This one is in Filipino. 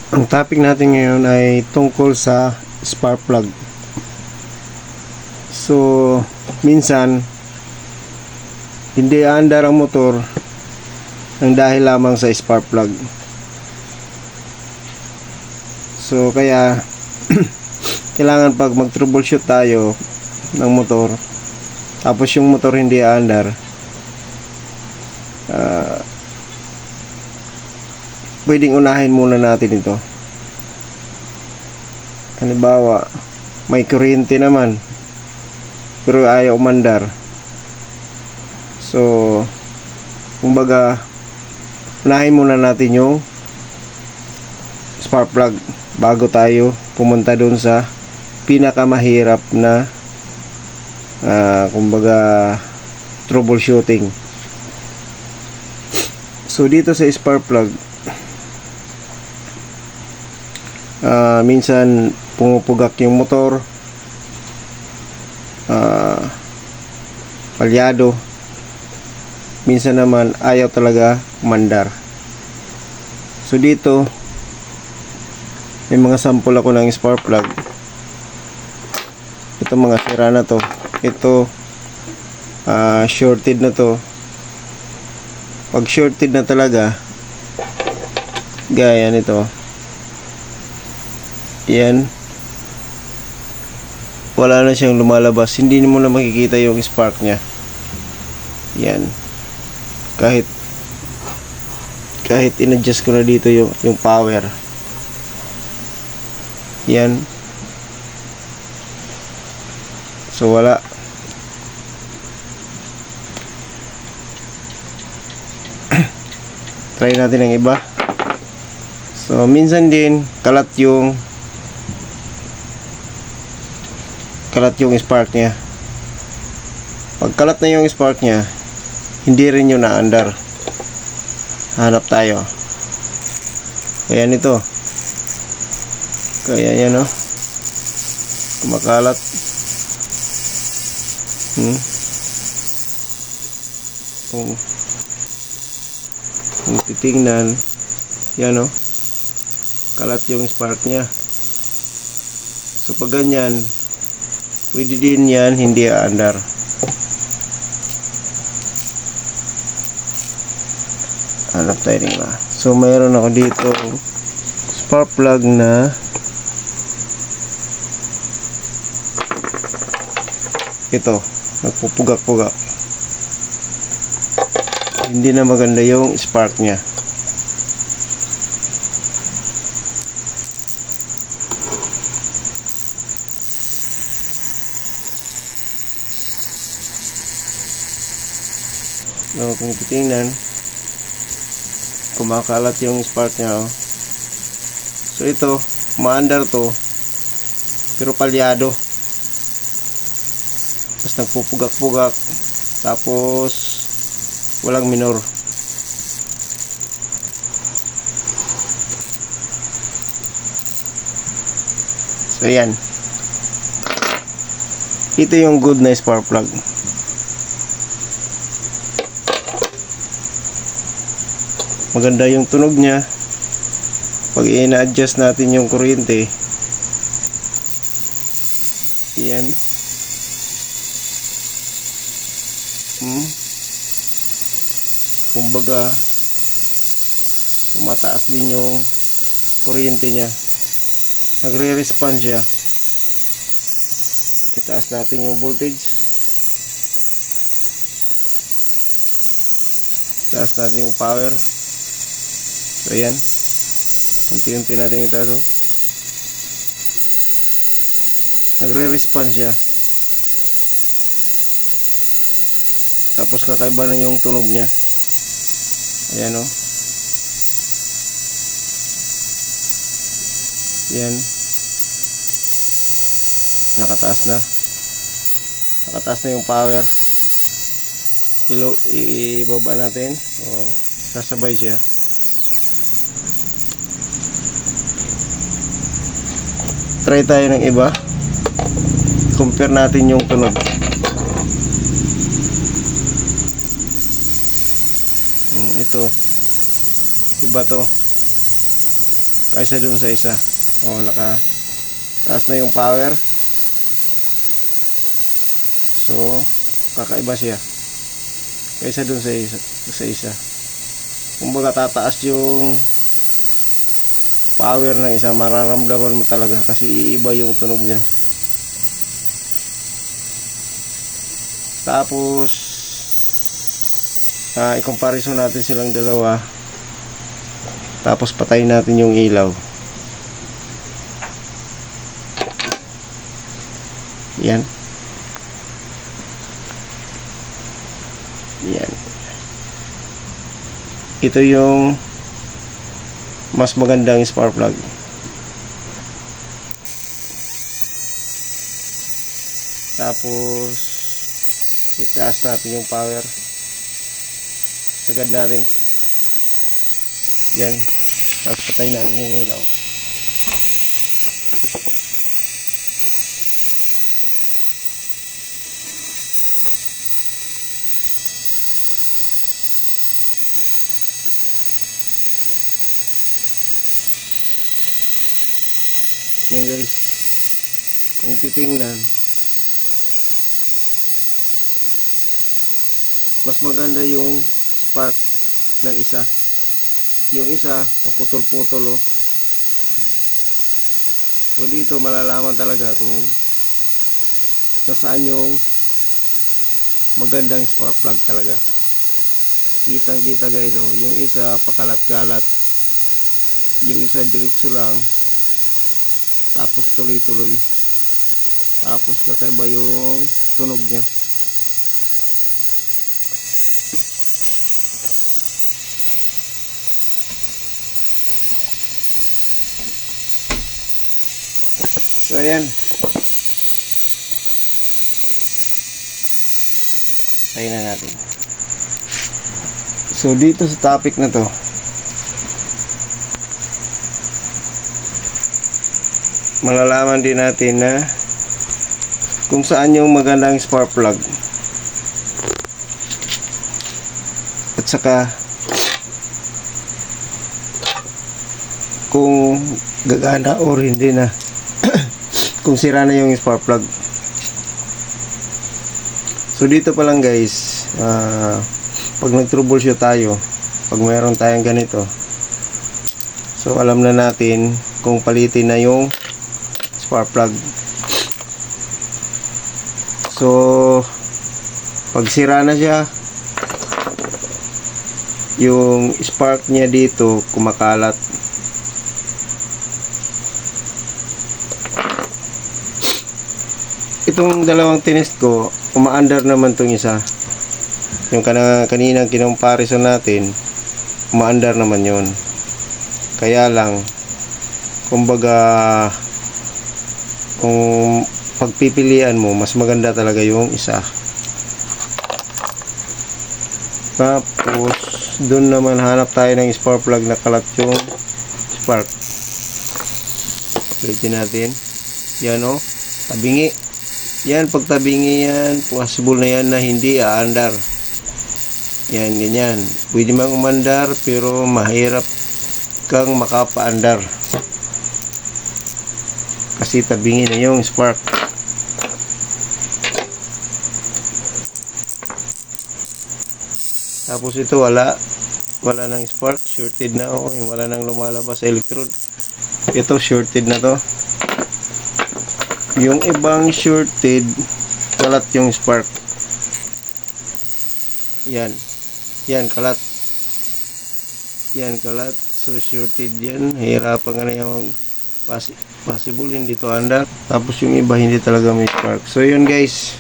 Ang topic natin ngayon ay tungkol sa spark plug. So, minsan hindi aandar ang motor ng dahil lamang sa spark plug. So, kaya kailangan pag mag-troubleshoot tayo ng motor, tapos yung motor hindi aandar, pwedeng unahin muna natin ito. Halimbawa, may kuryente naman pero ayaw umandar. So, kumbaga, unahin muna natin yung spark plug bago tayo pumunta doon sa pinakamahirap na kumbaga troubleshooting. So, dito sa spark plug, minsan pumupugak yung motor, palyado, minsan naman ayaw talaga mandar. So dito may mga sample ako ng spark plug. Ito mga sira na to. Ito shorted na to. Pag shorted na talaga, gaya nito, yan, wala na siyang lumalabas, hindi mo na makikita yung spark nya. Yan, kahit in-adjust ko na dito yung power, yan, so wala. Try natin ang iba. So minsan din kalat yung spark nya. Pag kalat na yung spark nya, hindi rin yun naandar. Hanap tayo. Kaya nito, kaya yan, no? Kumakalat. Kung titingnan, yan, no? Kalat yung spark nya. So pag ganyan, pwede din yan hindi aandar. Hanap tayo rin ba. So mayroon ako dito spark plug na ito, nagpupugak-pugak. Hindi na maganda yung spark nya. No, kung titingnan, kumakalat yung spark nya, oh. So ito, maandar to, pero palyado. Tapos nagpupugak-pugak, tapos walang minor. So yan, ito yung good na spark plug. Maganda yung tunog niya. Pag ina-adjust natin yung kuryente, yan, kumbaga tumataas din yung kuryente niya, nagre-respond siya. Itaas natin yung voltage, itaas natin yung power. So ayan, unti-unti natin itaas, oh. Nagre-respond siya. Tapos kakaiba na yung tunog niya. Ayan, oh. Yan, nakataas na. Nakataas na yung power. Ibaba natin, oh, sasabay siya. Try tayo ng iba. Compare natin yung tunog. Ito, iba to. kaysa dun sa isa. Naka taas na yung power. So kakaiba siya kaysa dun sa isa. Kumbaga tataas yung power ng isa, mararamdaman mo talaga kasi iiba yung tunog niya. Tapos i-comparison natin silang dalawa. Tapos patayin natin yung ilaw. Yan. Yan. Ito yung mas magandang spark plug. Tapos itaas natin yung power. Sagad natin. Yan. Tapos patayin natin yung ilaw. Yan guys, kung titingnan, mas maganda yung spark ng isa. Yung isa paputol-putol oh. So dito malalaman talaga kung nasaan yung magandang spark plug talaga. Kitang kita guys oh, yung isa pakalat-kalat, yung isa diretso lang, tapos tuloy-tuloy, tapos kakaiba yung tunog niya. So ayan, tayo na natin. So dito sa topic na to, malalaman din natin na kung saan yung magandang spark plug at saka kung gagana or hindi na kung sira na yung spark plug. So dito pa lang guys, pag nag-troubleshoot tayo, pag mayroon tayong ganito, so alam na natin kung palitin na yung spark plug. So pag sira na siya, yung spark niya dito kumakalat. Itong dalawang tinest ko, umaandar naman tong isa. Yung kaninang kinomparison natin, umaandar naman yon. Kaya lang, kumbaga, kung pagpipilian mo, mas maganda talaga yung isa. Tapos doon naman hanap tayo ng spark plug na kalat yung spark. Ulitin natin. Yan o, tabingi. Yan, pag tabingi yan, possible na yan na hindi aandar. Yan, ganyan. Pwede mang umandar pero mahirap kang makapaandar kasi tabingi na yung spark. Tapos ito wala nang spark, shorted na oh, wala nang lumalabas sa electrode. Ito shorted na to. Yung ibang shorted, kalat yung spark. Yan kalat. Yan kalat. So shorted yan, hirapan ka na yung possible hindi to andar. Tapos yung iba hindi talaga may spark. So yun guys,